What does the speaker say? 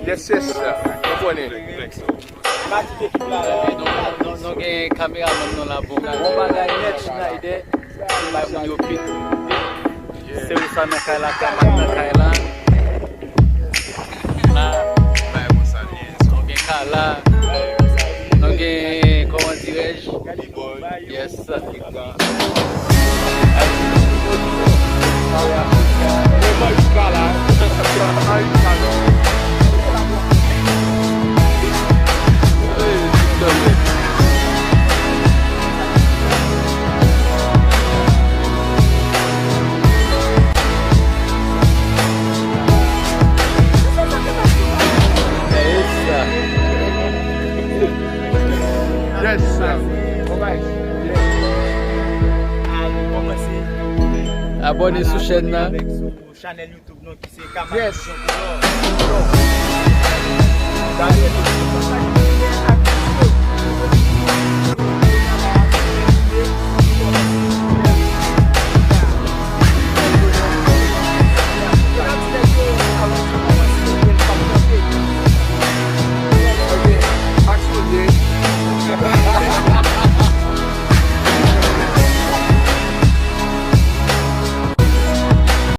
Yes, yes, sir. Bonne. Non gen caméraman non la bon. On bagay net Schneider. Ba moun yo pit. C'est où ça dans Kaila dans Kaila. Là, ba moun ça on gen Kala. On gen comment dirais-je? Yes. Yes, sir. Alright. Abonnez sur chaîne là. Channel YouTube non qui c'est Yes. Kamara.